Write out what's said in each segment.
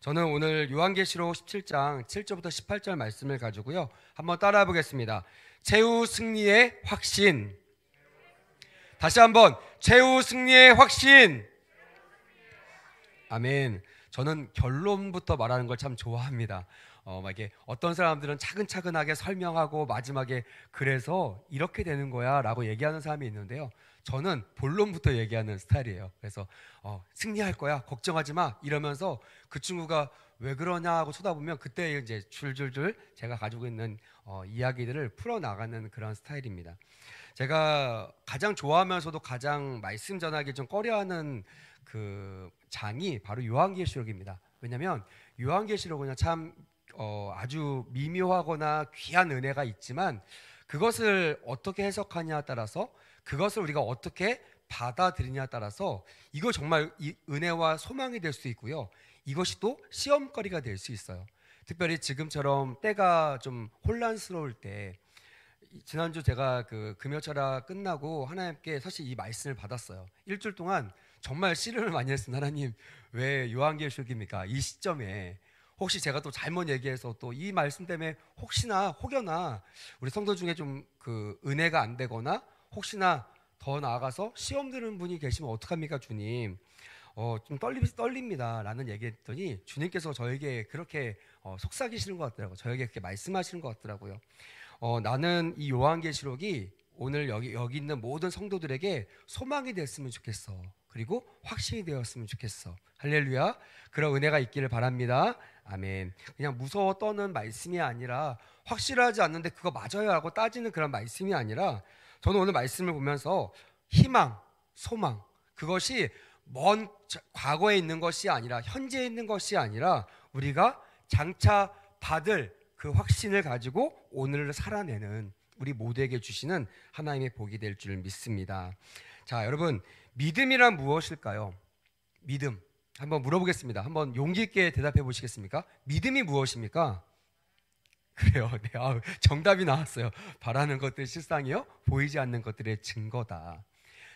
저는 오늘 요한계시록 17장 7절부터 18절 말씀을 가지고요. 한번 따라해 보겠습니다. 최후 승리의 확신. 다시 한번 최후 승리의 확신. 아멘. 저는 결론부터 말하는 걸 참 좋아합니다. 이게 어떤 사람들은 차근차근하게 설명하고 마지막에 그래서 이렇게 되는 거야 라고 얘기하는 사람이 있는데요. 저는 본론부터 얘기하는 스타일이에요. 그래서 승리할 거야, 걱정하지 마 이러면서 그 친구가 왜 그러냐 하고 쳐다보면 그때 이제 줄줄줄 제가 가지고 있는 이야기들을 풀어나가는 그런 스타일입니다. 제가 가장 좋아하면서도 가장 말씀 전하기 좀 꺼려하는 그 장이 바로 요한계시록입니다. 왜냐하면 요한계시록은 참 아주 미묘하거나 귀한 은혜가 있지만 그것을 어떻게 해석하냐에 따라서, 그것을 우리가 어떻게 받아들이냐에 따라서 이거 정말 이 은혜와 소망이 될 수 있고요, 이것이 또 시험거리가 될 수 있어요. 특별히 지금처럼 때가 좀 혼란스러울 때, 지난주 제가 그 금요철학 끝나고 하나님께 사실 이 말씀을 받았어요. 일주일 동안 정말 씨름을 많이 했습니다. 하나님, 왜 요한계시록입니까? 이 시점에 혹시 제가 또 잘못 얘기해서 또 이 말씀 때문에 혹여나 우리 성도 중에 좀 그 은혜가 안 되거나 혹시나 더 나아가서 시험 드는 분이 계시면 어떡합니까, 주님? 좀 떨립니다 라는 얘기했더니 주님께서 저에게 그렇게 속삭이시는 것 같더라고요. 저에게 그렇게 말씀하시는 것 같더라고요. 나는 이 요한계시록이 오늘 여기 있는 모든 성도들에게 소망이 됐으면 좋겠어. 그리고 확신이 되었으면 좋겠어. 할렐루야. 그런 은혜가 있기를 바랍니다. 아멘. 그냥 무서워 떠는 말씀이 아니라, 확실하지 않는데 그거 맞아요 하고 따지는 그런 말씀이 아니라, 저는 오늘 말씀을 보면서 희망, 소망, 그것이 먼 과거에 있는 것이 아니라, 현재에 있는 것이 아니라 우리가 장차 받을 그 확신을 가지고 오늘을 살아내는 우리 모두에게 주시는 하나님의 복이 될 줄 믿습니다. 자, 여러분, 믿음이란 무엇일까요? 믿음 한번 물어보겠습니다. 한번 용기 있게 대답해 보시겠습니까? 믿음이 무엇입니까? 그래요. 네, 정답이 나왔어요. 바라는 것들 실상이요, 보이지 않는 것들의 증거다.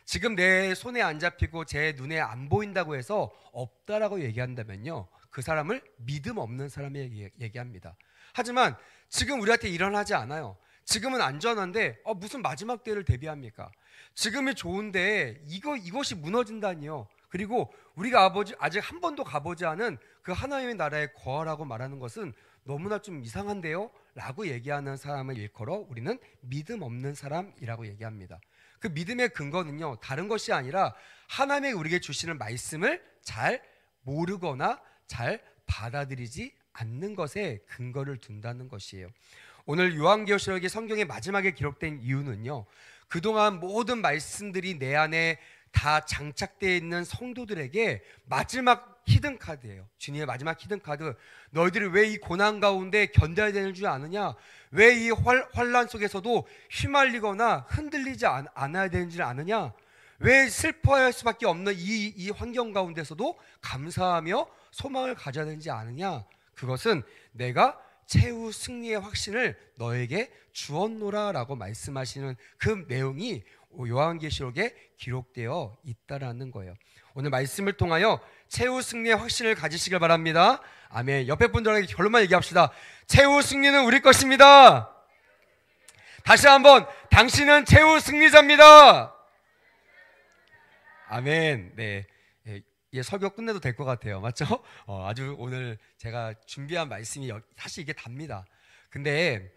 지금 내 손에 안 잡히고 제 눈에 안 보인다고 해서 없다라고 얘기한다면요, 그 사람을 믿음 없는 사람이 얘기합니다. 하지만 지금 우리한테 일어나지 않아요. 지금은 안전한데 무슨 마지막 때를 대비합니까? 지금이 좋은데 이것이 무너진다니요. 그리고 우리가 아직 한 번도 가보지 않은 그 하나님의 나라에 거하라고 말하는 것은 너무나 좀 이상한데요? 라고 얘기하는 사람을 일컬어 우리는 믿음 없는 사람이라고 얘기합니다. 그 믿음의 근거는요, 다른 것이 아니라 하나님의 우리에게 주시는 말씀을 잘 모르거나 잘 받아들이지 않는 것에 근거를 둔다는 것이에요. 오늘 요한계시록이 성경의 마지막에 기록된 이유는요, 그동안 모든 말씀들이 내 안에 다 장착되어 있는 성도들에게 마지막 히든카드예요. 주님의 마지막 히든카드. 너희들이 왜 이 고난 가운데 견뎌야 되는 줄 아느냐? 왜 이 환란 속에서도 휘말리거나 흔들리지 않아야 되는 줄 아느냐? 왜 슬퍼할 수밖에 없는 이 환경 가운데서도 감사하며 소망을 가져야 되는지 아느냐? 그것은 내가 최후 승리의 확신을 너에게 주었노라 라고 말씀하시는 그 내용이 요한계시록에 기록되어 있다라는 거예요. 오늘 말씀을 통하여 최후 승리의 확신을 가지시길 바랍니다. 아멘. 옆에 분들에게 결론만 얘기합시다. 최후 승리는 우리 것입니다. 다시 한번, 당신은 최후 승리자입니다. 아멘. 네. 설교 끝내도 될 것 같아요. 맞죠? 아주 오늘 제가 준비한 말씀이 사실 이게 답니다. 근데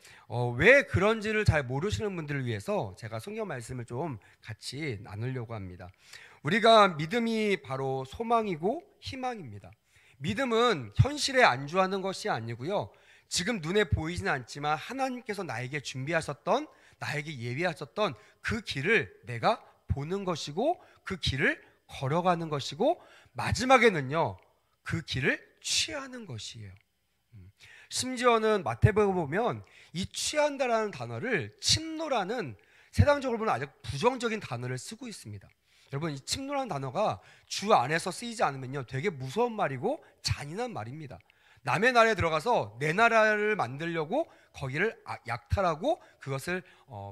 왜 그런지를 잘 모르시는 분들을 위해서 제가 성경 말씀을 좀 같이 나누려고 합니다. 우리가 믿음이 바로 소망이고 희망입니다. 믿음은 현실에 안주하는 것이 아니고요, 지금 눈에 보이지는 않지만 하나님께서 나에게 준비하셨던, 나에게 예비하셨던 그 길을 내가 보는 것이고, 그 길을 걸어가는 것이고, 마지막에는요, 그 길을 취하는 것이에요. 심지어는 마태복음 보면 이 취한다라는 단어를 침노라는, 세상적으로 보면 아주 부정적인 단어를 쓰고 있습니다. 여러분, 이 침노라는 단어가 주 안에서 쓰이지 않으면요, 되게 무서운 말이고 잔인한 말입니다. 남의 나라에 들어가서 내 나라를 만들려고 거기를 약탈하고 그것을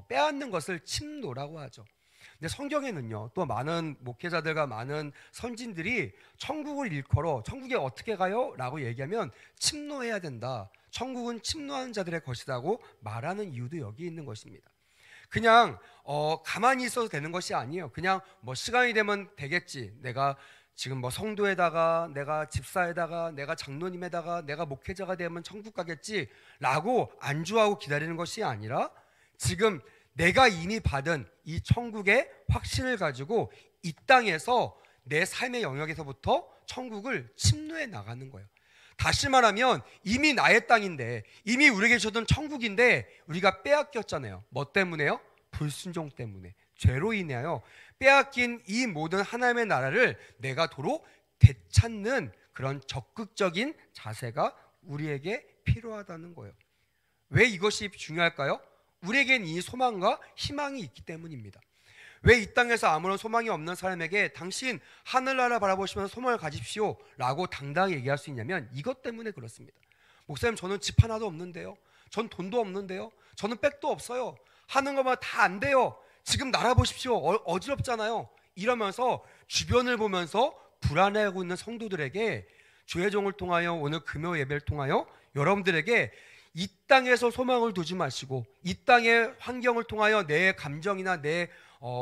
빼앗는 것을 침노라고 하죠. 근데 성경에는요, 또 많은 목회자들과 많은 선진들이 천국을 일컬어 천국에 어떻게 가요? 라고 얘기하면 침노해야 된다. 천국은 침노하는 자들의 것이라고 말하는 이유도 여기 있는 것입니다. 그냥 가만히 있어도 되는 것이 아니에요. 그냥 뭐 시간이 되면 되겠지. 내가 지금 뭐 성도에다가, 내가 집사에다가, 내가 장로님에다가, 내가 목회자가 되면 천국 가겠지라고 안주하고 기다리는 것이 아니라 지금 내가 이미 받은 이 천국의 확신을 가지고 이 땅에서 내 삶의 영역에서부터 천국을 침노해 나가는 거예요. 다시 말하면 이미 나의 땅인데, 이미 우리에게 주던 천국인데 우리가 빼앗겼잖아요. 뭐 때문에요? 불순종 때문에, 죄로 인하여 빼앗긴 이 모든 하나님의 나라를 내가 도로 되찾는 그런 적극적인 자세가 우리에게 필요하다는 거예요. 왜 이것이 중요할까요? 우리에겐 이 소망과 희망이 있기 때문입니다. 왜 이 땅에서 아무런 소망이 없는 사람에게 당신 하늘나라 바라보시면서 소망을 가집시오 라고 당당히 얘기할 수 있냐면 이것 때문에 그렇습니다. 목사님, 저는 집 하나도 없는데요, 전 돈도 없는데요, 저는 백도 없어요, 하는 것만 다 안 돼요, 지금 나라 보십시오, 어지럽잖아요, 이러면서 주변을 보면서 불안해하고 있는 성도들에게 주의 종을 통하여, 오늘 금요 예배를 통하여 여러분들에게 이 땅에서 소망을 두지 마시고 이 땅의 환경을 통하여 내 감정이나 내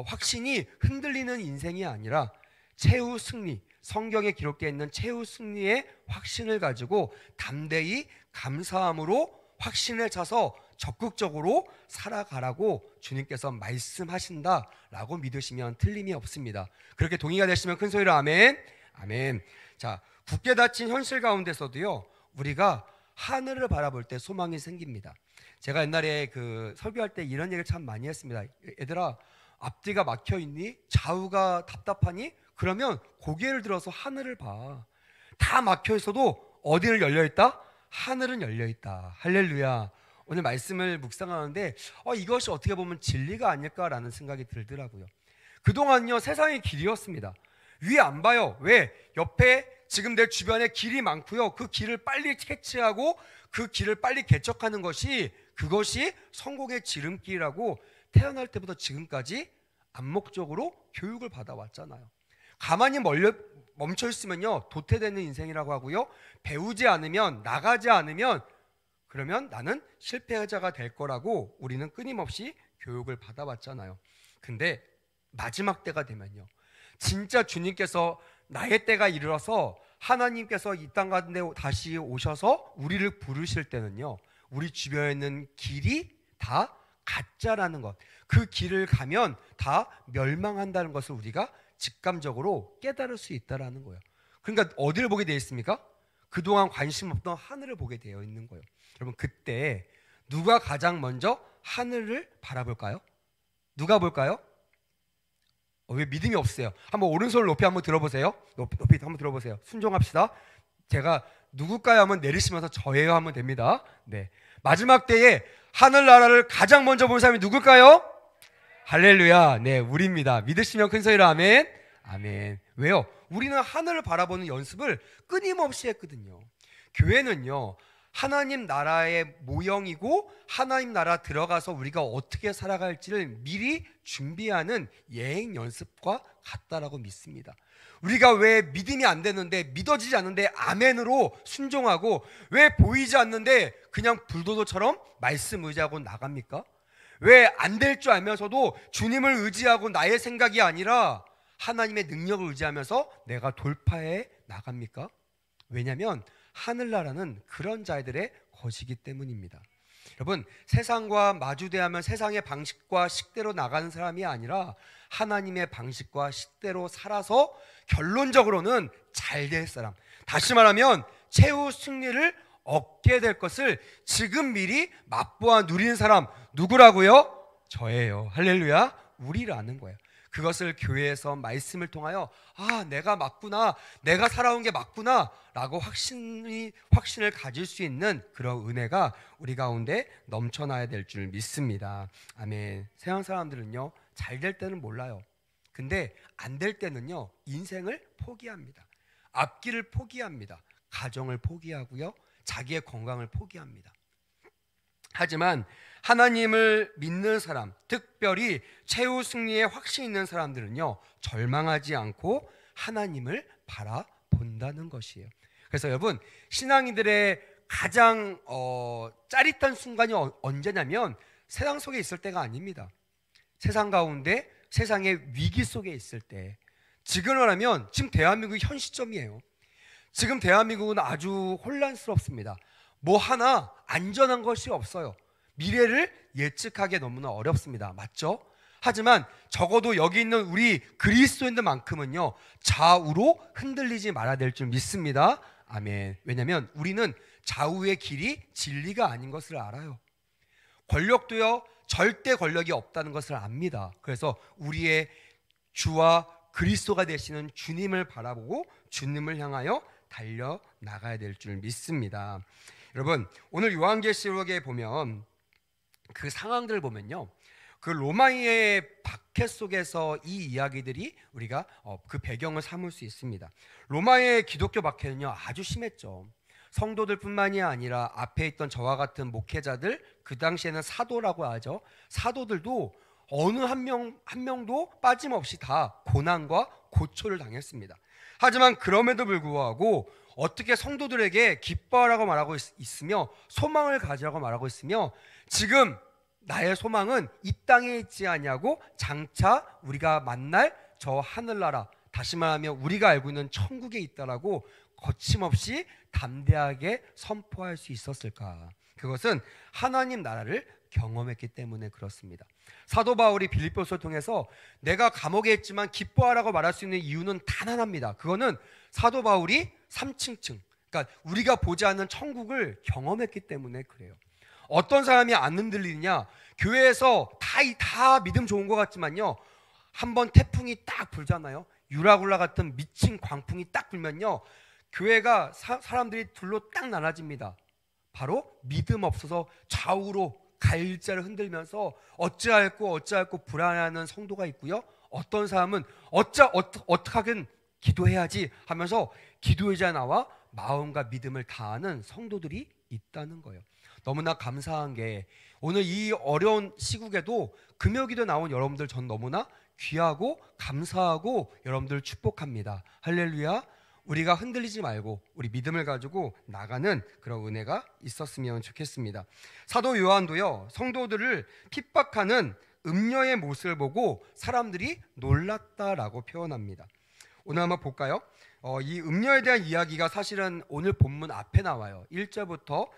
확신이 흔들리는 인생이 아니라 최후 승리, 성경에 기록되어 있는 최후 승리의 확신을 가지고 담대히 감사함으로 확신에 차서 적극적으로 살아가라고 주님께서 말씀하신다라고 믿으시면 틀림이 없습니다. 그렇게 동의가 되시면 큰 소리로 아멘. 아멘. 자, 굳게 닫힌 현실 가운데서도요, 우리가 하늘을 바라볼 때 소망이 생깁니다. 제가 옛날에 설교할 때 이런 얘기를 참 많이 했습니다. 얘들아, 앞뒤가 막혀 있니? 좌우가 답답하니? 그러면 고개를 들어서 하늘을 봐. 다 막혀 있어도 어디는 열려 있다? 하늘은 열려 있다. 할렐루야. 오늘 말씀을 묵상하는데 이것이 어떻게 보면 진리가 아닐까라는 생각이 들더라고요. 그동안요, 세상의 길이었습니다. 위에 안 봐요. 왜? 옆에 지금 내 주변에 길이 많고요, 그 길을 빨리 캐치하고 그 길을 빨리 개척하는 것이, 그것이 성공의 지름길이라고 태어날 때부터 지금까지 암묵적으로 교육을 받아왔잖아요. 가만히 멈춰 있으면요, 도태되는 인생이라고 하고요, 배우지 않으면, 나가지 않으면 그러면 나는 실패자가 될 거라고 우리는 끊임없이 교육을 받아왔잖아요. 근데 마지막 때가 되면요, 진짜 주님께서 나의 때가 이르러서 하나님께서 이 땅 가운데 다시 오셔서 우리를 부르실 때는요, 우리 주변에 있는 길이 다 가짜라는 것, 그 길을 가면 다 멸망한다는 것을 우리가 직감적으로 깨달을 수 있다는 거예요. 그러니까 어디를 보게 되어 있습니까? 그동안 관심 없던 하늘을 보게 되어 있는 거예요. 여러분, 그때 누가 가장 먼저 하늘을 바라볼까요? 누가 볼까요? 왜 믿음이 없어요? 한번 오른손을 높이 한번 들어보세요. 높이 한번 들어보세요. 순종합시다. 제가 누굴까요 하면 내리시면서 저예요 하면 됩니다. 네. 마지막 때에 하늘나라를 가장 먼저 볼 사람이 누굴까요? 할렐루야. 네, 우리입니다. 믿으시면 큰 소리로 아멘. 아멘. 왜요? 우리는 하늘을 바라보는 연습을 끊임없이 했거든요. 교회는요, 하나님 나라의 모형이고 하나님 나라 들어가서 우리가 어떻게 살아갈지를 미리 준비하는 예행 연습과 같다라고 믿습니다. 우리가 왜 믿음이 안 되는데, 믿어지지 않는데 아멘으로 순종하고, 왜 보이지 않는데 그냥 불도저처럼 말씀 의지하고 나갑니까? 왜 안 될 줄 알면서도 주님을 의지하고 나의 생각이 아니라 하나님의 능력을 의지하면서 내가 돌파해 나갑니까? 왜냐하면 하늘나라는 그런 자들의 것이기 때문입니다. 여러분, 세상과 마주대하면 세상의 방식과 식대로 나가는 사람이 아니라 하나님의 방식과 식대로 살아서 결론적으로는 잘 될 사람, 다시 말하면 최후 승리를 얻게 될 것을 지금 미리 맛보아 누리는 사람, 누구라고요? 저예요. 할렐루야. 우리라는 거예요. 그것을 교회에서 말씀을 통하여 내가 맞구나, 내가 살아온 게 맞구나 라고 확신을 가질 수 있는 그런 은혜가 우리 가운데 넘쳐나야 될 줄 믿습니다. 아멘. 세상 사람들은요, 잘 될 때는 몰라요. 근데 안 될 때는요, 인생을 포기합니다. 앞길을 포기합니다. 가정을 포기하고요, 자기의 건강을 포기합니다. 하지만 하나님을 믿는 사람, 특별히 최후 승리에 확신 있는 사람들은요, 절망하지 않고 하나님을 바라본다는 것이에요. 그래서 여러분, 신앙인들의 가장 짜릿한 순간이 언제냐면 세상 속에 있을 때가 아닙니다. 세상 가운데, 세상의 위기 속에 있을 때. 지금을 하면 지금 대한민국이 현 시점이에요. 지금 대한민국은 아주 혼란스럽습니다. 뭐 하나 안전한 것이 없어요. 미래를 예측하기 너무나 어렵습니다. 맞죠? 하지만 적어도 여기 있는 우리 그리스도인들만큼은요, 좌우로 흔들리지 말아야 될 줄 믿습니다. 아멘. 왜냐하면 우리는 좌우의 길이 진리가 아닌 것을 알아요. 권력도요, 절대 권력이 없다는 것을 압니다. 그래서 우리의 주와 그리스도가 되시는 주님을 바라보고 주님을 향하여 달려나가야 될 줄 믿습니다. 여러분, 오늘 요한계시록에 보면 그 상황들을 보면요, 그 로마의 박해 속에서 이 이야기들이 우리가 그 배경을 삼을 수 있습니다. 로마의 기독교 박해는요, 아주 심했죠. 성도들뿐만이 아니라 앞에 있던 저와 같은 목회자들, 그 당시에는 사도라고 하죠. 사도들도 어느 한 명도 빠짐없이 다 고난과 고초를 당했습니다. 하지만 그럼에도 불구하고 어떻게 성도들에게 기뻐하라고 말하고 있으며 소망을 가지라고 말하고 있으며, 지금 나의 소망은 이 땅에 있지 않냐고 장차 우리가 만날 저 하늘나라, 다시 말하면 우리가 알고 있는 천국에 있다라고 거침없이 담대하게 선포할 수 있었을까? 그것은 하나님 나라를 경험했기 때문에 그렇습니다. 사도 바울이 빌립보서를 통해서 내가 감옥에 있지만 기뻐하라고 말할 수 있는 이유는 단 하나입니다. 그거는 사도 바울이 3층층, 그러니까 우리가 보지 않는 천국을 경험했기 때문에 그래요. 어떤 사람이 안 흔들리느냐? 교회에서 다 믿음 좋은 것 같지만요, 한번 태풍이 딱 불잖아요. 유라굴라 같은 미친 광풍이 딱 불면요, 교회가 사람들이 둘로 딱 나눠집니다. 바로 믿음 없어서 좌우로 갈자를 흔들면서 어찌할꼬 불안해하는 성도가 있고요, 어떤 사람은 어떡하긴 기도해야지 하면서 기도의자에 나와 마음과 믿음을 다하는 성도들이 있다는 거예요. 너무나 감사한 게 오늘 이 어려운 시국에도 금요기도 나온 여러분들, 전 너무나 귀하고 감사하고 여러분들 축복합니다. 할렐루야. 우리가 흔들리지 말고 우리 믿음을 가지고 나가는 그런 은혜가 있었으면 좋겠습니다. 사도 요한도요, 성도들을 핍박하는 음녀의 모습을 보고 사람들이 놀랐다라고 표현합니다. 오늘 한번 볼까요? 이 음녀에 대한 이야기가 사실은 오늘 본문 앞에 나와요. 1절부터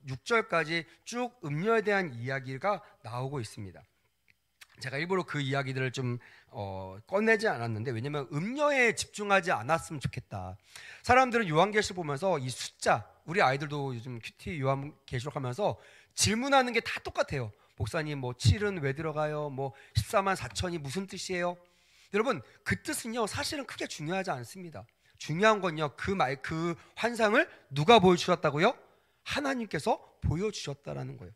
6절까지 쭉 음녀에 대한 이야기가 나오고 있습니다. 제가 일부러 그 이야기들을 좀 꺼내지 않았는데, 왜냐면 음녀에 집중하지 않았으면 좋겠다. 사람들은 요한계시록 보면서 이 숫자, 우리 아이들도 요즘 큐티 요한계시록 하면서 질문하는 게 다 똑같아요. 목사님, 뭐 7은 왜 들어가요? 뭐 14만 4천이 무슨 뜻이에요? 여러분, 그 뜻은요, 사실은 크게 중요하지 않습니다. 중요한 건요, 그 환상을 누가 보여주셨다고요? 하나님께서 보여주셨다라는 거예요.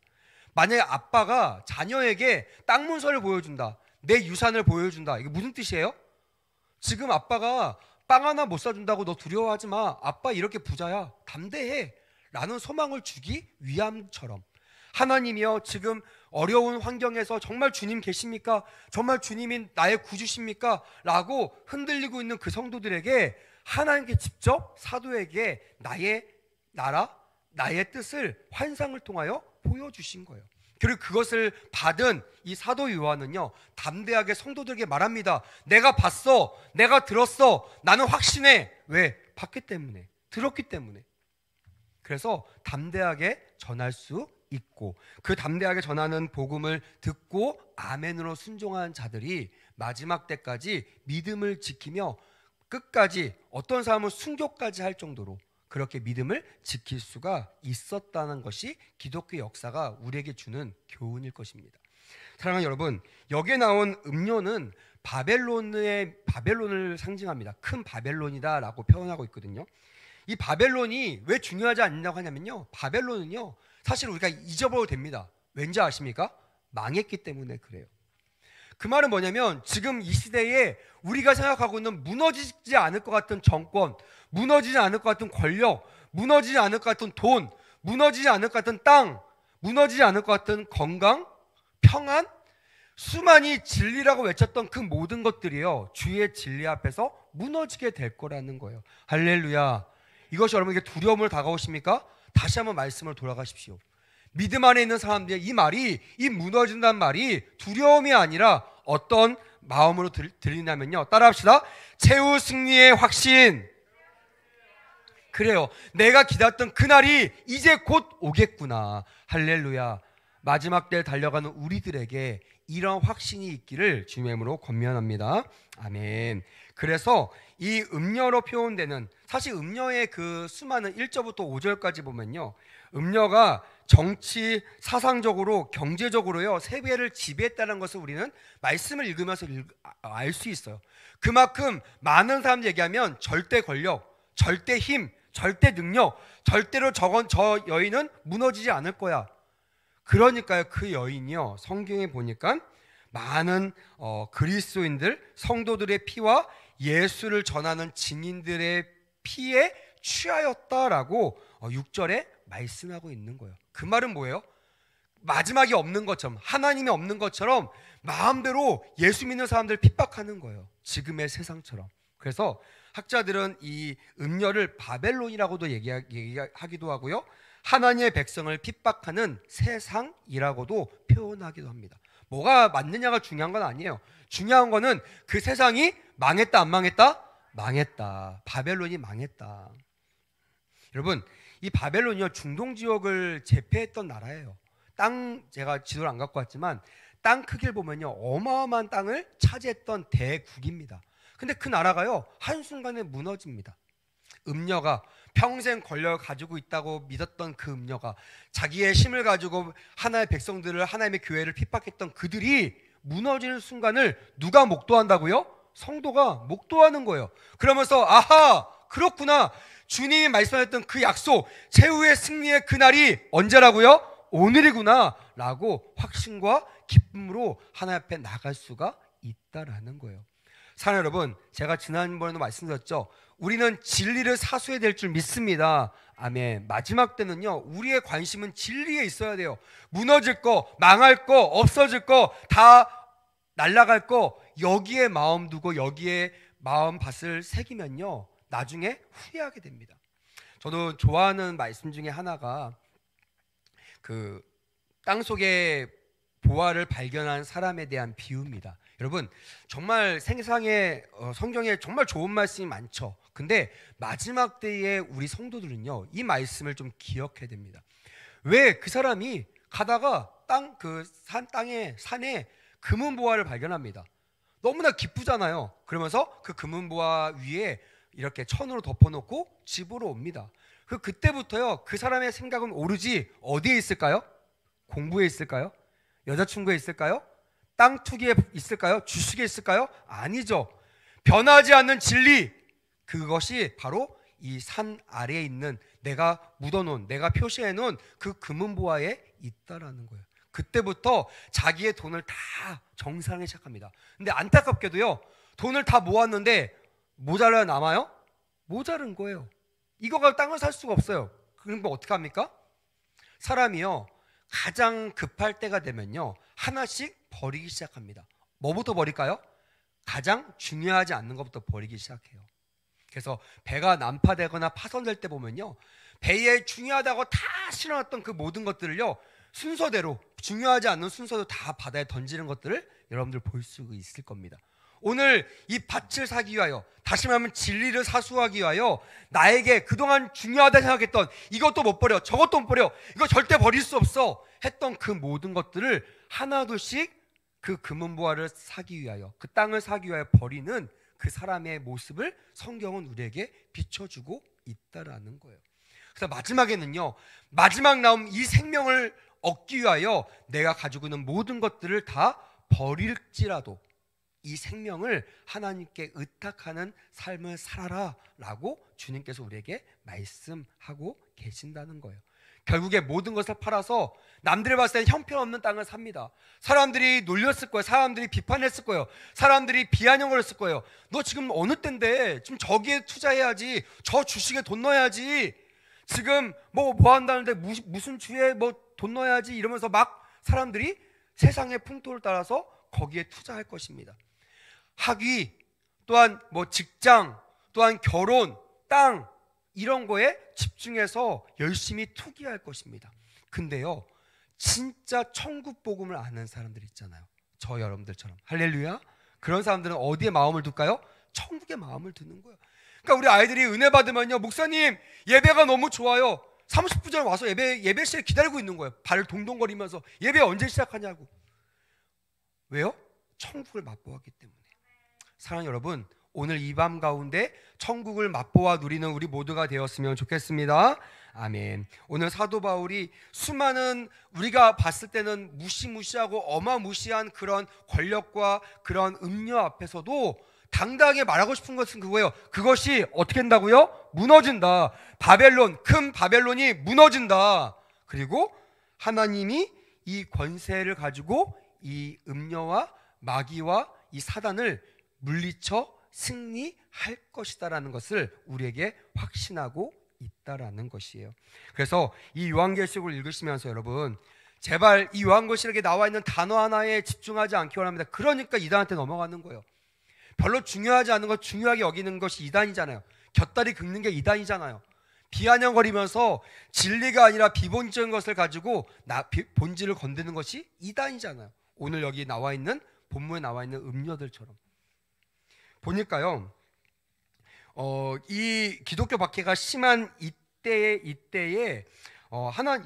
만약에 아빠가 자녀에게 땅 문서를 보여준다, 내 유산을 보여준다, 이게 무슨 뜻이에요? 지금 아빠가 빵 하나 못 사준다고 너 두려워하지 마, 아빠 이렇게 부자야, 담대해 라는 소망을 주기 위함처럼, 하나님이여 지금 어려운 환경에서 정말 주님 계십니까? 정말 주님이 나의 구주십니까? 라고 흔들리고 있는 그 성도들에게 하나님께 직접 사도에게 나의 나라, 나의 뜻을 환상을 통하여 보여주신 거예요. 그리고 그것을 받은 이 사도 요한은요, 담대하게 성도들에게 말합니다. 내가 봤어, 내가 들었어, 나는 확신해. 왜? 봤기 때문에, 들었기 때문에. 그래서 담대하게 전할 수 있고, 그 담대하게 전하는 복음을 듣고 아멘으로 순종한 자들이 마지막 때까지 믿음을 지키며 끝까지, 어떤 사람은 순교까지 할 정도로 그렇게 믿음을 지킬 수가 있었다는 것이 기독교 역사가 우리에게 주는 교훈일 것입니다. 사랑하는 여러분, 여기에 나온 음료는 바벨론을 상징합니다. 큰 바벨론이다 라고 표현하고 있거든요. 이 바벨론이 왜 중요하지 않냐고 하냐면요, 바벨론은요 사실 우리가 잊어버려도 됩니다. 왠지 아십니까? 망했기 때문에 그래요. 그 말은 뭐냐면, 지금 이 시대에 우리가 생각하고 있는 무너지지 않을 것 같은 정권, 무너지지 않을 것 같은 권력, 무너지지 않을 것 같은 돈, 무너지지 않을 것 같은 땅, 무너지지 않을 것 같은 건강, 평안, 수많이 진리라고 외쳤던 그 모든 것들이요, 주의 진리 앞에서 무너지게 될 거라는 거예요. 할렐루야. 이것이 여러분에게 두려움으로 다가오십니까? 다시 한번 말씀을 돌아가십시오. 믿음 안에 있는 사람들이 이 말이, 이 무너진다는 말이 두려움이 아니라 어떤 마음으로 들리냐면요, 따라합시다. 최후 승리의 확신. 그래요. 내가 기다렸던 그날이 이제 곧 오겠구나. 할렐루야. 마지막 때에 달려가는 우리들에게 이런 확신이 있기를 주님의 이름으로 권면합니다. 아멘. 그래서 이 음녀로 표현되는, 사실 음녀의 그 수많은 1절부터 5절까지 보면요, 음녀가 정치, 사상적으로, 경제적으로요, 세계를 지배했다는 것을 우리는 말씀을 읽으면서 알 수 있어요. 그만큼 많은 사람들 얘기하면 절대 권력, 절대 힘, 절대 능력, 절대로 저 여인은 무너지지 않을 거야. 그러니까요, 그 여인이요, 성경에 보니까 많은 그리스도인들, 성도들의 피와 예수를 전하는 증인들의 피에 취하였다라고 6절에 말씀하고 있는 거예요. 그 말은 뭐예요? 마지막이 없는 것처럼, 하나님이 없는 것처럼 마음대로 예수 믿는 사람들 핍박하는 거예요. 지금의 세상처럼. 그래서 학자들은 이 음녀를 바벨론이라고도 얘기하기도 하고요, 하나님의 백성을 핍박하는 세상이라고도 표현하기도 합니다. 뭐가 맞느냐가 중요한 건 아니에요. 중요한 거는 그 세상이 망했다 안 망했다? 망했다. 바벨론이 망했다. 여러분, 이 바벨론이요, 중동 지역을 제패했던 나라예요. 제가 지도를 안 갖고 왔지만 땅 크기를 보면요, 어마어마한 땅을 차지했던 대국입니다. 근데 그 나라가요, 한순간에 무너집니다. 음녀가 평생 권력을 가지고 있다고 믿었던 그 음녀가 자기의 힘을 가지고 하나의 백성들을, 하나님의 교회를 핍박했던 그들이 무너지는 순간을 누가 목도한다고요? 성도가 목도하는 거예요. 그러면서 아하, 그렇구나, 주님이 말씀하셨던 그 약속, 최후의 승리의 그날이 언제라고요? 오늘이구나 라고 확신과 기쁨으로 하나님 앞에 나갈 수가 있다라는 거예요. 사랑하는 여러분, 제가 지난번에도 말씀드렸죠, 우리는 진리를 사수해야 될 줄 믿습니다. 아멘. 마지막 때는요, 우리의 관심은 진리에 있어야 돼요. 무너질 거, 망할 거, 없어질 거, 다 날아갈 거, 여기에 마음 두고 여기에 마음 밭을 새기면요, 나중에 후회하게 됩니다. 저도 좋아하는 말씀 중에 하나가 그 땅속에 보화를 발견한 사람에 대한 비유입니다. 여러분, 정말 세상에 성경에 정말 좋은 말씀이 많죠. 근데 마지막 때에 우리 성도들은요, 이 말씀을 좀 기억해야 됩니다. 왜? 그 사람이 가다가 산에 금은 보화를 발견합니다. 너무나 기쁘잖아요. 그러면서 그 금은 보화 위에 이렇게 천으로 덮어놓고 집으로 옵니다. 그때부터요, 그 사람의 생각은 오로지 어디에 있을까요? 공부에 있을까요? 여자친구에 있을까요? 땅 투기에 있을까요? 주식에 있을까요? 아니죠. 변하지 않는 진리, 그것이 바로 이 산 아래에 있는 내가 묻어놓은, 내가 표시해놓은 그 금은 보화에 있다라는 거예요. 그때부터 자기의 돈을 다 정산하기 시작합니다. 근데 안타깝게도요, 돈을 다 모았는데 모자라 남아요? 모자른 거예요. 이거가 땅을 살 수가 없어요. 그럼 뭐 어떻게 합니까? 사람이요, 가장 급할 때가 되면요, 하나씩 버리기 시작합니다. 뭐부터 버릴까요? 가장 중요하지 않는 것부터 버리기 시작해요. 그래서 배가 난파되거나 파손될 때 보면요, 배에 중요하다고 다 실어놨던 그 모든 것들을요, 순서대로, 중요하지 않는 순서도 다 바다에 던지는 것들을 여러분들 볼 수 있을 겁니다. 오늘 이 밭을 사기 위하여, 다시 말하면 진리를 사수하기 위하여 나에게 그동안 중요하다 생각했던 이것도 못 버려, 저것도 못 버려, 이거 절대 버릴 수 없어 했던 그 모든 것들을 하나둘씩 그 금은 보화를 사기 위하여, 그 땅을 사기 위하여 버리는 그 사람의 모습을 성경은 우리에게 비춰주고 있다라는 거예요. 그래서 마지막에는요, 마지막 나온 이 생명을 얻기 위하여 내가 가지고 있는 모든 것들을 다 버릴지라도 이 생명을 하나님께 의탁하는 삶을 살아라 라고 주님께서 우리에게 말씀하고 계신다는 거예요. 결국에 모든 것을 팔아서 남들이 봤을 때 형편없는 땅을 삽니다. 사람들이 놀렸을 거예요. 사람들이 비판했을 거예요. 사람들이 비아냥을 했을 거예요. 너 지금 어느 때인데 지금 저기에 투자해야지, 저 주식에 돈 넣어야지, 지금 뭐 한다는데 무슨 주에 뭐 돈 넣어야지 이러면서 막 사람들이 세상의 풍토를 따라서 거기에 투자할 것입니다. 학위, 또한 뭐 직장, 또한 결혼, 땅 이런 거에 집중해서 열심히 투기할 것입니다. 근데요, 진짜 천국 복음을 아는 사람들 있잖아요. 저 여러분들처럼. 할렐루야. 그런 사람들은 어디에 마음을 둘까요? 천국에 마음을 두는 거예요. 그러니까 우리 아이들이 은혜 받으면요, 목사님 예배가 너무 좋아요. 30분 전에 와서 예배실에 기다리고 있는 거예요. 발을 동동거리면서 예배 언제 시작하냐고. 왜요? 천국을 맛보았기 때문에. 사랑하는 여러분, 오늘 이 밤 가운데 천국을 맛보아 누리는 우리 모두가 되었으면 좋겠습니다. 아멘. 오늘 사도 바울이 수많은 우리가 봤을 때는 무시무시하고 어마무시한 그런 권력과 그런 음료 앞에서도 당당하게 말하고 싶은 것은 그거예요. 그것이 어떻게 된다고요? 무너진다. 바벨론, 큰 바벨론이 무너진다. 그리고 하나님이 이 권세를 가지고 이 음녀와 마귀와 이 사단을 물리쳐 승리할 것이다라는 것을 우리에게 확신하고 있다라는 것이에요. 그래서 이 요한계시록을 읽으시면서 여러분, 제발 이 요한계시록에 나와 있는 단어 하나에 집중하지 않기 원합니다. 그러니까 이단한테 넘어가는 거예요. 별로 중요하지 않은 것 중요하게 여기는 것이 이단이잖아요. 곁다리 긁는 게 이단이잖아요. 비아냥거리면서 진리가 아니라 비본질적인 것을 가지고 본질을 건드는 것이 이단이잖아요. 오늘 여기 나와 있는 본문에 나와 있는 음료들처럼 보니까요, 이 기독교 박해가 심한 이때에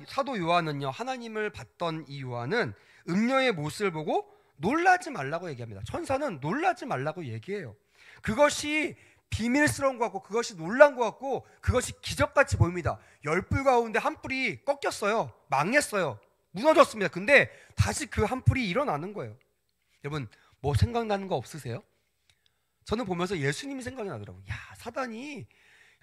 사도 요한은요, 하나님을 봤던 이 요한은 음녀의 모습을 보고 놀라지 말라고 얘기합니다. 천사는 놀라지 말라고 얘기해요. 그것이 비밀스러운 것 같고 그것이 놀란 것 같고 그것이 기적같이 보입니다. 10뿔 가운데 한 뿔이 꺾였어요. 망했어요. 무너졌습니다. 근데 다시 그 한 뿔이 일어나는 거예요. 여러분, 뭐 생각나는 거 없으세요? 저는 보면서 예수님이 생각이 나더라고요.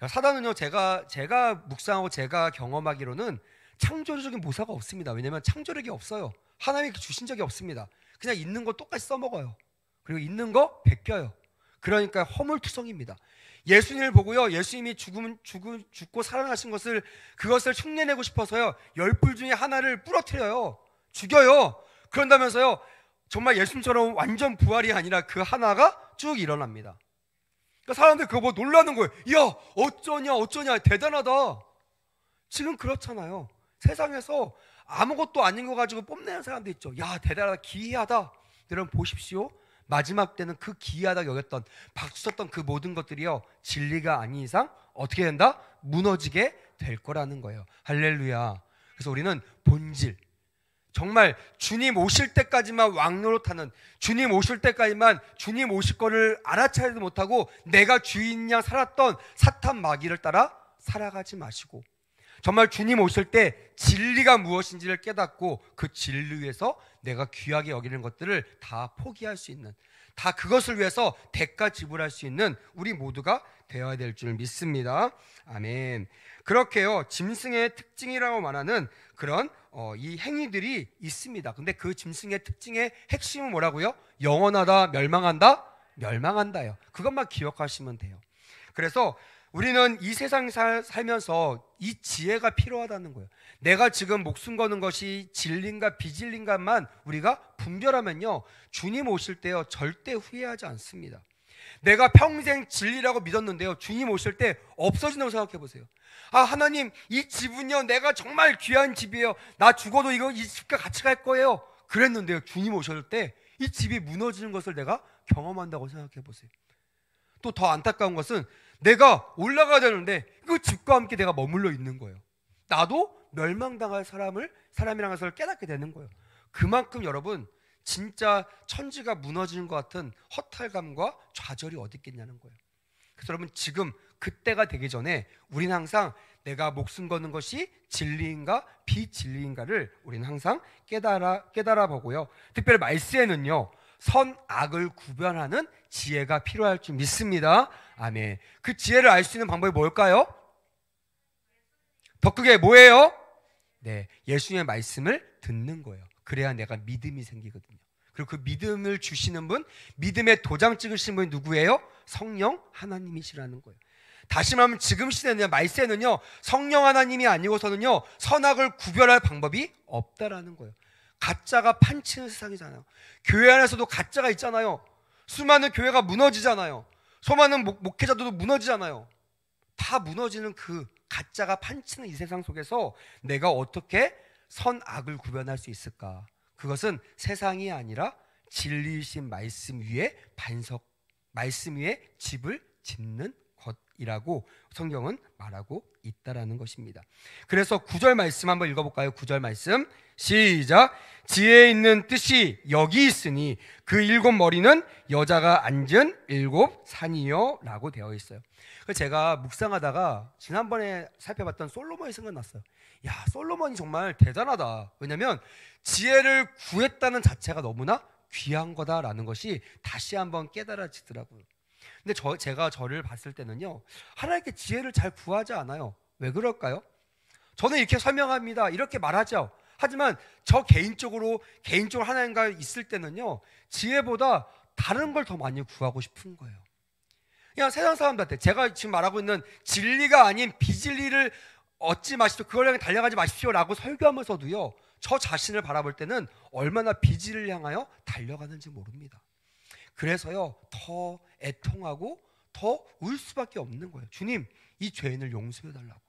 사단은요, 제가 묵상하고 제가 경험하기로는 창조적인 모사가 없습니다. 왜냐하면 창조력이 없어요. 하나님이 주신 적이 없습니다. 그냥 있는 거 똑같이 써먹어요. 그리고 있는 거 베껴요. 그러니까 허물투성입니다. 예수님을 보고요, 예수님이 죽고 살아나신 그것을 흉내내고 싶어서요, 10뿔 중에 하나를 부러뜨려요. 죽여요. 그런다면서요, 정말 예수님처럼 완전 부활이 아니라 그 하나가 쭉 일어납니다. 그러니까 사람들 그거 보고 놀라는 거예요. 야, 어쩌냐 대단하다. 지금 그렇잖아요. 세상에서 아무것도 아닌 거 가지고 뽐내는 사람도 있죠. 야, 대단하다, 기이하다. 여러분 보십시오. 마지막 때는 그 기이하다 여겼던, 박수쳤던 그 모든 것들이요, 진리가 아닌 이상 어떻게 된다? 무너지게 될 거라는 거예요. 할렐루야. 그래서 우리는 본질, 정말 주님 오실 때까지만 왕노릇하는, 주님 오실 때까지만 주님 오실 거를 알아차리지 못하고 내가 주인양 살았던 사탄 마귀를 따라 살아가지 마시고, 정말 주님 오실 때 진리가 무엇인지를 깨닫고 그 진리 위해서 내가 귀하게 여기는 것들을 다 포기할 수 있는, 다 그것을 위해서 대가 지불할 수 있는 우리 모두가 되어야 될 줄 믿습니다. 아멘. 그렇게요, 짐승의 특징이라고 말하는 그런 이 행위들이 있습니다. 근데 그 짐승의 특징의 핵심은 뭐라고요? 영원하다, 멸망한다? 멸망한다요. 그것만 기억하시면 돼요. 그래서 우리는 이 세상 살면서 이 지혜가 필요하다는 거예요. 내가 지금 목숨 거는 것이 진리인가 비진리인가만 우리가 분별하면요, 주님 오실 때요, 절대 후회하지 않습니다. 내가 평생 진리라고 믿었는데요, 주님 오실 때 없어진다고 생각해 보세요. 아, 하나님, 이 집은요, 내가 정말 귀한 집이에요. 나 죽어도 이 집과 같이 갈 거예요. 그랬는데요, 주님 오실 때 이 집이 무너지는 것을 내가 경험한다고 생각해 보세요. 또 더 안타까운 것은 내가 올라가야 되는데 그 집과 함께 내가 머물러 있는 거예요. 나도 멸망당할 사람이라는 것을 깨닫게 되는 거예요. 그만큼 여러분, 진짜 천지가 무너지는 것 같은 허탈감과 좌절이 어디 있겠냐는 거예요. 그래서 여러분, 지금 그때가 되기 전에 우리는 항상 내가 목숨 거는 것이 진리인가 비진리인가를 우리는 항상 깨달아 보고요, 특별히 말세에는요, 선악을 구별하는 지혜가 필요할 줄 믿습니다. 아멘. 그 지혜를 알 수 있는 방법이 뭘까요? 더 크게 뭐예요? 네, 예수님의 말씀을 듣는 거예요. 그래야 내가 믿음이 생기거든요. 그리고 그 믿음을 주시는 분, 믿음의 도장 찍으신 분이 누구예요? 성령 하나님이시라는 거예요. 다시 말하면 지금 시대는요, 말세는요, 성령 하나님이 아니고서는요 선악을 구별할 방법이 없다라는 거예요. 가짜가 판치는 세상이잖아요. 교회 안에서도 가짜가 있잖아요. 수많은 교회가 무너지잖아요. 수많은 목회자들도 무너지잖아요. 다 무너지는 그 가짜가 판치는 이 세상 속에서 내가 어떻게 선악을 구별할 수 있을까? 그것은 세상이 아니라 진리이신 말씀 위에 말씀 위에 집을 짓는 것이라고 성경은 말하고 있다라는 것입니다. 그래서 9절 말씀 한번 읽어볼까요? 9절 말씀 시작. 지혜에 있는 뜻이 여기 있으니 그 7 머리는 여자가 앉은 7 산이요 라고 되어 있어요. 그래서 제가 묵상하다가 지난번에 살펴봤던 솔로몬이 생각났어요. 야, 솔로몬이 정말 대단하다. 왜냐하면 지혜를 구했다는 자체가 너무나 귀한 거다라는 것이 다시 한번 깨달아지더라고요. 근데 제가 저를 봤을 때는요, 하나님께 지혜를 잘 구하지 않아요. 왜 그럴까요? 저는 이렇게 설명합니다, 이렇게 말하죠. 하지만 저 개인적으로 하나님과 있을 때는요, 지혜보다 다른 걸 더 많이 구하고 싶은 거예요. 그냥 세상 사람들한테 제가 지금 말하고 있는 진리가 아닌 비진리를 얻지 마십시오, 그걸 향해 달려가지 마십시오 라고 설교하면서도요, 저 자신을 바라볼 때는 얼마나 비진리를 향하여 달려가는지 모릅니다. 그래서요, 더 애통하고 더 울 수밖에 없는 거예요. 주님, 이 죄인을 용서해 달라고.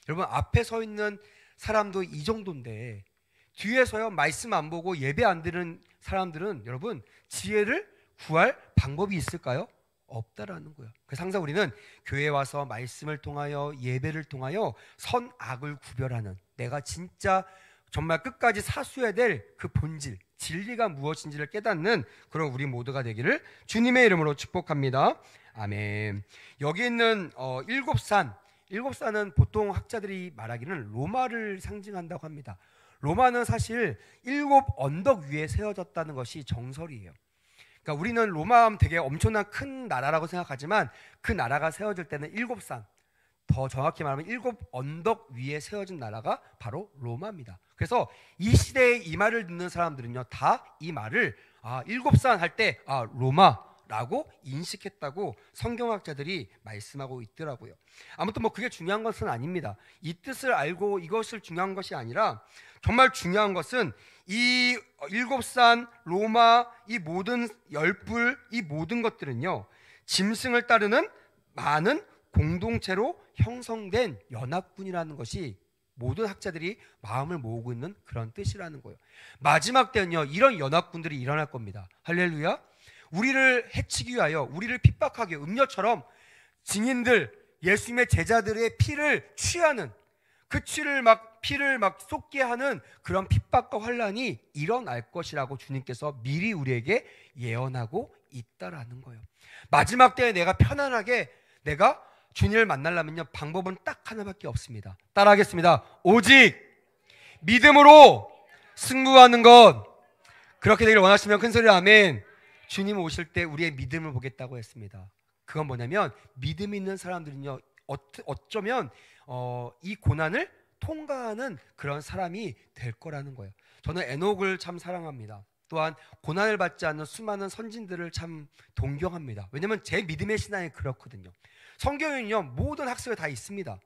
여러분, 앞에 서 있는 사람도 이 정도인데 뒤에서요, 말씀 안 보고 예배 안 드리는 사람들은 여러분, 지혜를 구할 방법이 있을까요? 없다라는 거예요. 그래서 항상 우리는 교회에 와서 말씀을 통하여 예배를 통하여 선악을 구별하는, 내가 진짜 정말 끝까지 사수해야 될 그 본질, 진리가 무엇인지를 깨닫는 그런 우리 모두가 되기를 주님의 이름으로 축복합니다. 아멘. 여기 있는 7산은 보통 학자들이 말하기는 로마를 상징한다고 합니다. 로마는 사실 7 언덕 위에 세워졌다는 것이 정설이에요. 그러니까 우리는 로마 하면 되게 엄청난 큰 나라라고 생각하지만 그 나라가 세워질 때는 7산, 더 정확히 말하면 7 언덕 위에 세워진 나라가 바로 로마입니다. 그래서 이 시대에 이 말을 듣는 사람들은요, 다 이 말을 7산 할 때 로마라고 인식했다고 성경학자들이 말씀하고 있더라고요. 아무튼 그게 중요한 것은 아닙니다. 이 뜻을 알고 이것을 중요한 것이 아니라 정말 중요한 것은 이 7산, 로마, 이 모든 열불, 이 모든 것들은요, 짐승을 따르는 많은 공동체로 형성된 연합군이라는 것이 모든 학자들이 마음을 모으고 있는 그런 뜻이라는 거예요. 마지막 때는요, 이런 연합군들이 일어날 겁니다. 할렐루야. 우리를 해치기 위하여, 우리를 핍박하기, 음녀처럼 증인들, 예수님의 제자들의 피를 취하는, 그 피를 막 쏟게 하는 그런 핍박과 환란이 일어날 것이라고 주님께서 미리 우리에게 예언하고 있다라는 거예요. 마지막 때에 내가 편안하게 내가 주님을 만나려면요, 방법은 딱 하나밖에 없습니다. 따라하겠습니다. 오직 믿음으로 승부하는 것. 그렇게 되기를 원하시면 큰 소리로 아멘. 주님 오실 때 우리의 믿음을 보겠다고 했습니다. 그건 뭐냐면, 믿음 있는 사람들은요, 어쩌면 이 고난을 통과하는 그런 사람이 될 거라는 거예요. 저는 에녹을 참 사랑합니다. 또한 고난을 받지 않는 수많은 선진들을 참 동경합니다. 왜냐하면 제 믿음의 신앙이 그렇거든요. 성경에는요, 모든 학설이 다 있습니다.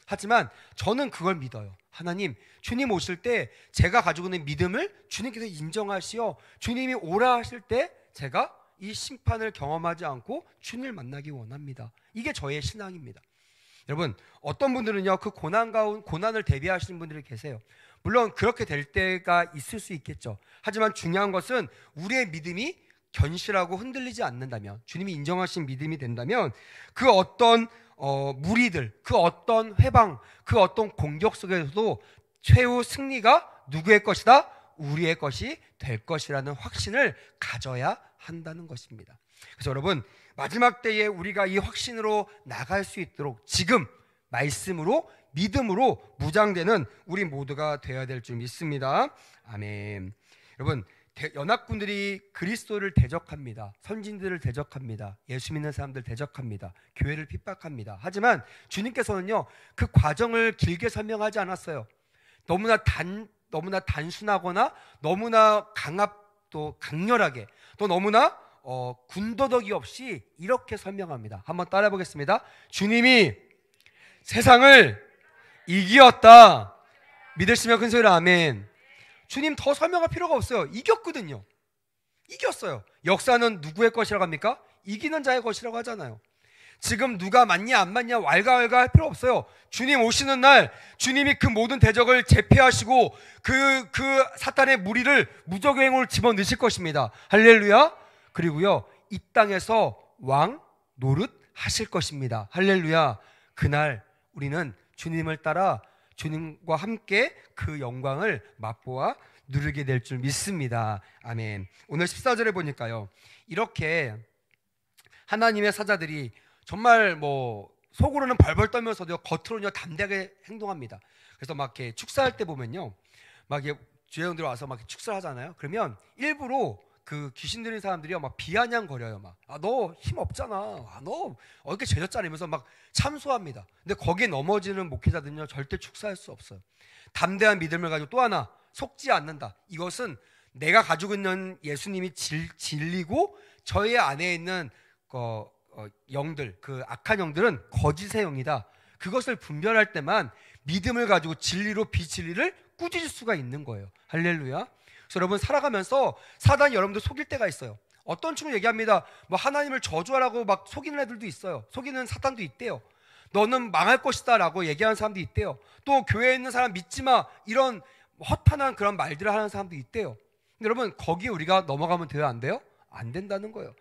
하지만 저는 그걸 믿어요. 하나님, 주님 오실 때 제가 가지고 있는 믿음을 주님께서 인정하시어 주님이 오라 하실 때 제가 이 심판을 경험하지 않고 주님을 만나기 원합니다. 이게 저의 신앙입니다. 여러분, 어떤 분들은요, 그 고난을 대비하시는 분들이 계세요. 물론 그렇게 될 때가 있을 수 있겠죠. 하지만 중요한 것은 우리의 믿음이 견실하고 흔들리지 않는다면, 주님이 인정하신 믿음이 된다면, 그 어떤 무리들, 그 어떤 회방, 그 어떤 공격 속에서도 최후 승리가 누구의 것이다? 우리의 것이 될 것이라는 확신을 가져야 한다는 것입니다. 그래서 여러분, 마지막 때에 우리가 이 확신으로 나갈 수 있도록 지금 말씀으로, 믿음으로 무장되는 우리 모두가 되어야 될 줄 믿습니다. 아멘. 여러분, 연합군들이 그리스도를 대적합니다. 선진들을 대적합니다. 예수 믿는 사람들 대적합니다. 교회를 핍박합니다. 하지만 주님께서는요, 그 과정을 길게 설명하지 않았어요. 너무나 단순하거나 너무나 또 강렬하게, 또 너무나 군더더기 없이 이렇게 설명합니다. 한번 따라해 보겠습니다. 주님이 세상을 이기었다. 믿으시면 큰 소리로 아멘. 주님 더 설명할 필요가 없어요. 이겼거든요. 이겼어요. 역사는 누구의 것이라고 합니까? 이기는 자의 것이라고 하잖아요. 지금 누가 맞냐 안 맞냐 왈가왈가 할 필요 없어요. 주님 오시는 날 주님이 그 모든 대적을 제패하시고 그 사탄의 무리를 무적행으로 집어넣으실 것입니다. 할렐루야. 그리고요, 이 땅에서 왕 노릇 하실 것입니다. 할렐루야. 그날 우리는 주님을 따라 주님과 함께 그 영광을 맛보아 누리게 될 줄 믿습니다. 아멘. 오늘 14절에 보니까요, 이렇게 하나님의 사자들이 정말 속으로는 벌벌 떨면서도 겉으로는 담대하게 행동합니다. 그래서 막 이렇게 축사할 때 보면요, 막 이렇게 주회원들 와서 막 축사를 하잖아요. 그러면 일부러 그 귀신 들린 사람들이요 막 비아냥거려요. 막 너 힘 없잖아. 너 어떻게 죄졌잖아 이러면서 막 참소합니다. 근데 거기에 넘어지는 목회자들은요 절대 축사할 수 없어요. 담대한 믿음을 가지고 또 하나 속지 않는다. 이것은 내가 가지고 있는 예수님이 진리고 저의 안에 있는 영들, 그 악한 영들은 거짓의 영이다. 그것을 분별할 때만 믿음을 가지고 진리로 비진리를 꾸짖을 수가 있는 거예요. 할렐루야. 그래서 여러분 살아가면서 사단이 여러분들 속일 때가 있어요. 어떤 친구 얘기합니다. 하나님을 저주하라고 막 속이는 애들도 있어요. 속이는 사탄도 있대요. 너는 망할 것이다 라고 얘기하는 사람도 있대요. 또 교회에 있는 사람 믿지 마 이런 허탄한 그런 말들을 하는 사람도 있대요. 근데 여러분 거기에 우리가 넘어가면 돼요 안 돼요? 안 된다는 거예요.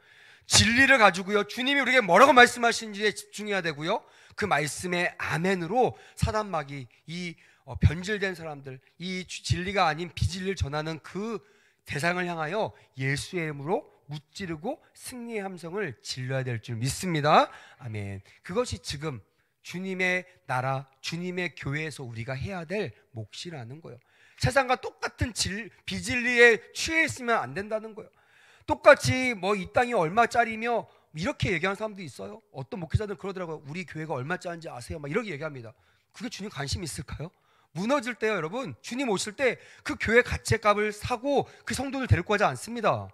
진리를 가지고요, 주님이 우리에게 뭐라고 말씀하시는지에 집중해야 되고요, 그 말씀의 아멘으로 사단 마귀, 이 변질된 사람들, 이 진리가 아닌 비진리를 전하는 그 대상을 향하여 예수의 이름으로 무찌르고 승리의 함성을 질러야 될 줄 믿습니다. 아멘. 그것이 지금 주님의 나라, 주님의 교회에서 우리가 해야 될 몫이라는 거예요. 세상과 똑같은 비진리에 취해 있으면 안 된다는 거예요. 똑같이 이 땅이 얼마짜리며 이렇게 얘기하는 사람도 있어요. 어떤 목회자들은 그러더라고요. 우리 교회가 얼마짜리인지 아세요? 막 이렇게 얘기합니다. 그게 주님 관심 있을까요? 무너질 때요 여러분, 주님 오실 때 그 교회 가치값을 사고 그 성도들 데리고 가지 않습니다.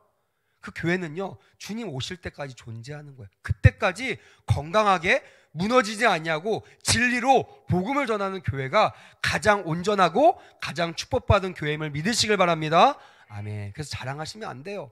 그 교회는요 주님 오실 때까지 존재하는 거예요. 그때까지 건강하게 무너지지 않냐고 진리로 복음을 전하는 교회가 가장 온전하고 가장 축복받은 교회임을 믿으시길 바랍니다. 아멘. 그래서 자랑하시면 안 돼요.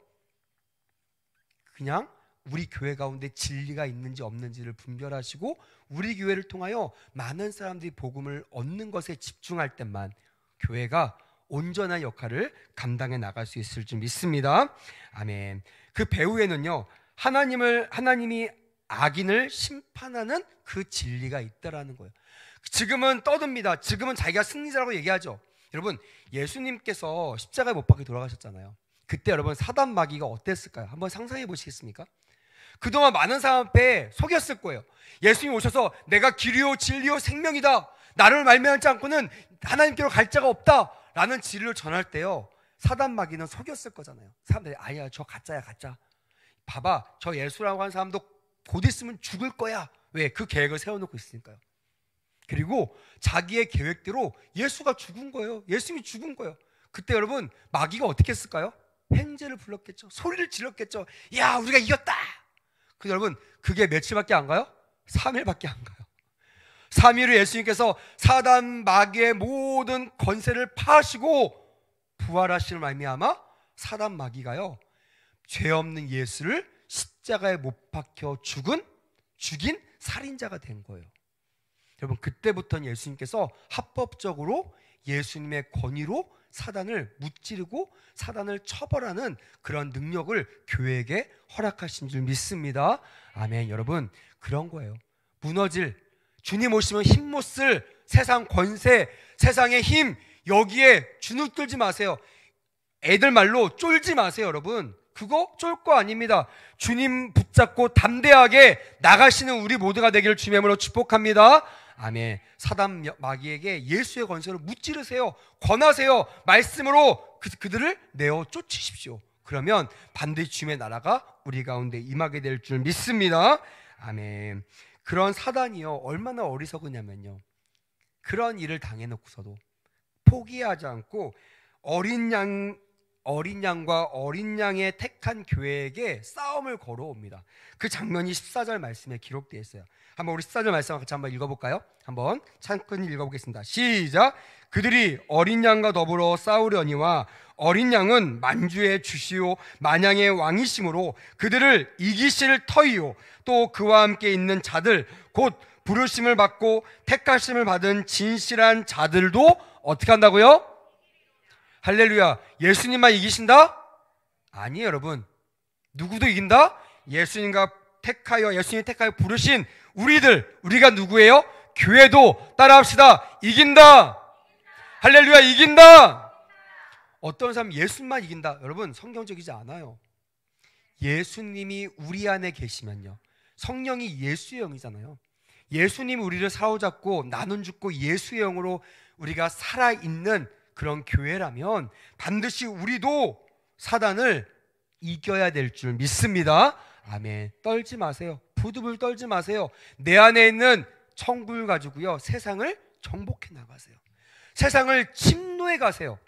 그냥 우리 교회 가운데 진리가 있는지 없는지를 분별하시고 우리 교회를 통하여 많은 사람들이 복음을 얻는 것에 집중할 때만 교회가 온전한 역할을 감당해 나갈 수 있을 줄 믿습니다. 아멘. 그 배후에는요 하나님이 악인을 심판하는 그 진리가 있다라는 거예요. 지금은 떠듭니다. 지금은 자기가 승리자라고 얘기하죠. 여러분 예수님께서 십자가에 못 박혀 돌아가셨잖아요. 그때 여러분 사단 마귀가 어땠을까요? 한번 상상해 보시겠습니까? 그동안 많은 사람 앞에 속였을 거예요. 예수님 오셔서 내가 길이요 진리요 생명이다, 나를 말미암지 않고는 하나님께로 갈 자가 없다 라는 진리를 전할 때요 사단 마귀는 속였을 거잖아요. 사람들이 아니야 저 가짜야 가짜, 봐봐 저 예수라고 하는 사람도 곧 있으면 죽을 거야. 왜? 그 계획을 세워놓고 있으니까요. 그리고 자기의 계획대로 예수가 죽은 거예요. 예수님이 죽은 거예요. 그때 여러분 마귀가 어떻게 했을까요? 횡재를 불렀겠죠. 소리를 질렀겠죠. 야 우리가 이겼다. 근데 여러분 그게 며칠밖에 안 가요? 3일밖에 안 가요. 3일 후 예수님께서 사단 마귀의 모든 권세를 파하시고 부활하시는 말미암아 사단 마귀가요 죄 없는 예수를 십자가에 못 박혀 죽인 살인자가 된 거예요. 여러분 그때부터는 예수님께서 합법적으로 예수님의 권위로 사단을 무찌르고 사단을 처벌하는 그런 능력을 교회에게 허락하신 줄 믿습니다. 아멘. 여러분 그런 거예요. 무너질, 주님 오시면 힘 못 쓸 세상 권세, 세상의 힘, 여기에 주눅 들지 마세요. 애들 말로 쫄지 마세요. 여러분 그거 쫄 거 아닙니다. 주님 붙잡고 담대하게 나가시는 우리 모두가 되기를 주님의 이름으로 축복합니다. 아멘. 사단 마귀에게 예수의 권세로 무찌르세요. 권하세요. 말씀으로 그들을 내어 쫓으십시오. 그러면 반드시 주님의 나라가 우리 가운데 임하게 될 줄 믿습니다. 아멘. 그런 사단이요 얼마나 어리석으냐면요, 그런 일을 당해놓고서도 포기하지 않고 어린 양 어린 양과 어린 양의 택한 교회에게 싸움을 걸어옵니다. 그 장면이 14절 말씀에 기록되어 있어요. 한번 우리 14절 말씀 같이 한번 읽어볼까요? 한번 찬근히 읽어보겠습니다. 시작! 그들이 어린 양과 더불어 싸우려니와 어린 양은 만주의 주시오 만양의 왕이심으로 그들을 이기실 터이요 또 그와 함께 있는 자들 곧 부르심을 받고 택하심을 받은 진실한 자들도 어떻게 한다고요? 할렐루야. 예수님만 이기신다? 아니에요 여러분. 누구도 이긴다? 예수님이 택하여 부르신 우리가 누구예요? 교회도 따라합시다. 이긴다. 할렐루야. 이긴다. 어떤 사람 예수님만 이긴다. 여러분 성경적이지 않아요. 예수님이 우리 안에 계시면요, 성령이 예수의 영이잖아요. 예수님이 우리를 사로잡고 나눈 죽고 예수의 영으로 우리가 살아있는 그런 교회라면 반드시 우리도 사단을 이겨야 될 줄 믿습니다. 아멘. 떨지 마세요. 부득을 떨지 마세요. 내 안에 있는 천국을 가지고요 세상을 정복해 나가세요. 세상을 침노해 가세요.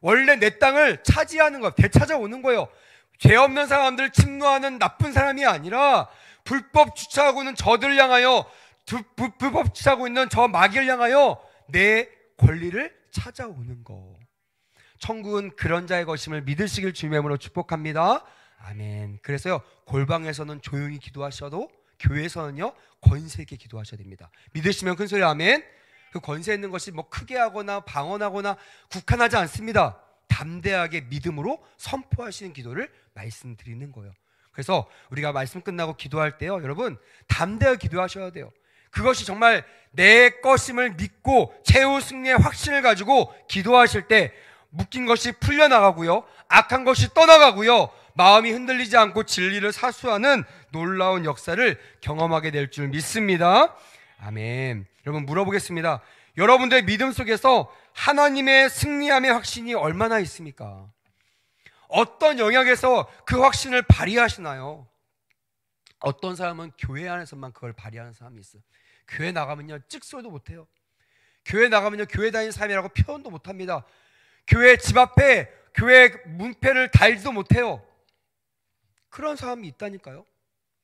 원래 내 땅을 차지하는 거, 되찾아오는 거예요. 죄 없는 사람들 침노하는 나쁜 사람이 아니라 불법 주차하고 있는 저들을 향하여, 불법 주차하고 있는 저 마귀를 향하여 내 권리를 찾아오는 거. 천국은 그런 자의 것임을 믿으시길 주님의 이름으로 축복합니다. 아멘. 그래서요 골방에서는 조용히 기도하셔도 교회에서는요 권세 있게 기도하셔야 됩니다. 믿으시면 큰 소리 아멘. 그 권세 있는 것이 뭐 크게 하거나 방언하거나 국한하지 않습니다. 담대하게 믿음으로 선포하시는 기도를 말씀드리는 거예요. 그래서 우리가 말씀 끝나고 기도할 때요 여러분 담대하게 기도하셔야 돼요. 그것이 정말 내 것임을 믿고 최후 승리의 확신을 가지고 기도하실 때 묶인 것이 풀려나가고요 악한 것이 떠나가고요 마음이 흔들리지 않고 진리를 사수하는 놀라운 역사를 경험하게 될 줄 믿습니다. 아멘. 여러분 물어보겠습니다. 여러분들의 믿음 속에서 하나님의 승리함의 확신이 얼마나 있습니까? 어떤 영역에서 그 확신을 발휘하시나요? 어떤 사람은 교회 안에서만 그걸 발휘하는 사람이 있어요. 교회 나가면요 찍소리도 못해요. 교회 나가면요 교회 다니는 사람이라고 표현도 못합니다. 교회 집 앞에 교회 문패를 달지도 못해요. 그런 사람이 있다니까요.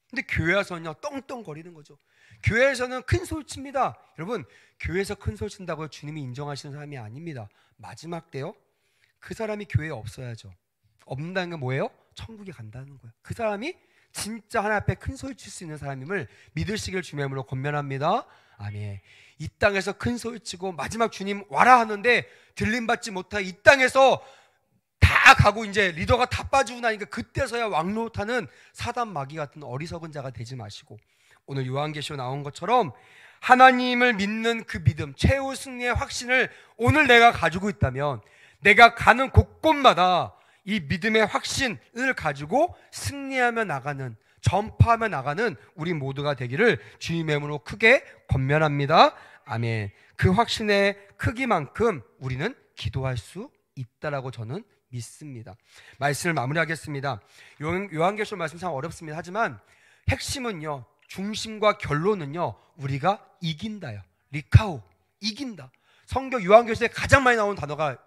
근데 교회 와서는요 떵떵거리는 거죠. 교회에서는 큰 소리 칩니다. 여러분 교회에서 큰 소리 친다고 주님이 인정하시는 사람이 아닙니다. 마지막 때요 그 사람이 교회에 없어야죠. 없는다는 게 뭐예요? 천국에 간다는 거예요. 그 사람이 진짜 하나님 앞에 큰 소리 칠 수 있는 사람임을 믿으시길 주님의 이름으로 권면합니다. 아멘. 이 땅에서 큰 소리 치고 마지막 주님 와라 하는데 들림받지 못하고 이 땅에서 다 가고 이제 리더가 다 빠지고 나니까 그때서야 왕노릇하는 사단 마귀 같은 어리석은 자가 되지 마시고 오늘 요한계시로 나온 것처럼 하나님을 믿는 그 믿음, 최후 승리의 확신을 오늘 내가 가지고 있다면 내가 가는 곳곳마다 이 믿음의 확신을 가지고 승리하며 나가는, 전파하며 나가는 우리 모두가 되기를 주님의 이름으로 크게 권면합니다. 아멘. 그 확신의 크기만큼 우리는 기도할 수 있다라고 저는 믿습니다. 말씀을 마무리하겠습니다. 요한계시록 말씀 참 어렵습니다. 하지만 핵심은요, 중심과 결론은요, 우리가 이긴다요. 리카오, 이긴다. 성경 요한계시록에 가장 많이 나오는 단어가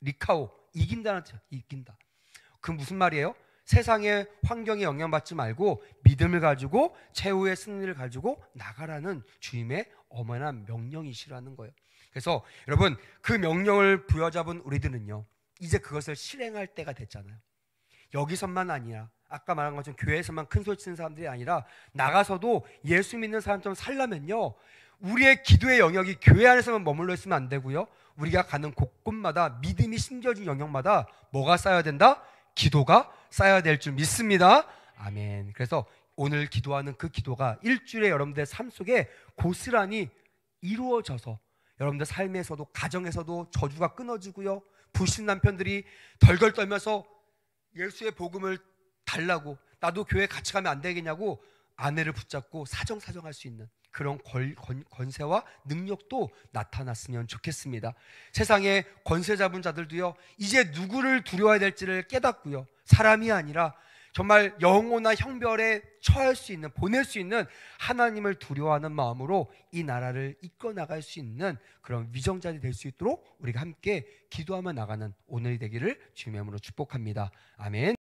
리카오, 이긴다는 뜻이에요. 이긴다. 그 무슨 말이에요? 세상의 환경에 영향받지 말고 믿음을 가지고 최후의 승리를 가지고 나가라는 주님의 엄연한 명령이시라는 거예요. 그래서 여러분 그 명령을 부여잡은 우리들은요 이제 그것을 실행할 때가 됐잖아요. 여기서만 아니라 아까 말한 것처럼 교회에서만 큰 소리 치는 사람들이 아니라 나가서도 예수 믿는 사람처럼 살려면요 우리의 기도의 영역이 교회 안에서만 머물러 있으면 안 되고요 우리가 가는 곳곳마다 믿음이 심겨진 영역마다 뭐가 쌓여야 된다? 기도가 쌓여야 될 줄 믿습니다. 아멘. 그래서 오늘 기도하는 그 기도가 일주일에 여러분들의 삶 속에 고스란히 이루어져서 여러분들 삶에서도 가정에서도 저주가 끊어지고요 불신 남편들이 덜덜 떨면서 예수의 복음을 달라고 나도 교회 같이 가면 안 되겠냐고 아내를 붙잡고 사정사정할 수 있는 그런 권세와 능력도 나타났으면 좋겠습니다. 세상에 권세 잡은 자들도요 이제 누구를 두려워해야 될지를 깨닫고요 사람이 아니라 정말 영원한 형벌에 처할 수 있는, 보낼 수 있는 하나님을 두려워하는 마음으로 이 나라를 이끌어 나갈 수 있는 그런 위정자들이 될 수 있도록 우리가 함께 기도하며 나가는 오늘이 되기를 주님의 이름으로 축복합니다. 아멘.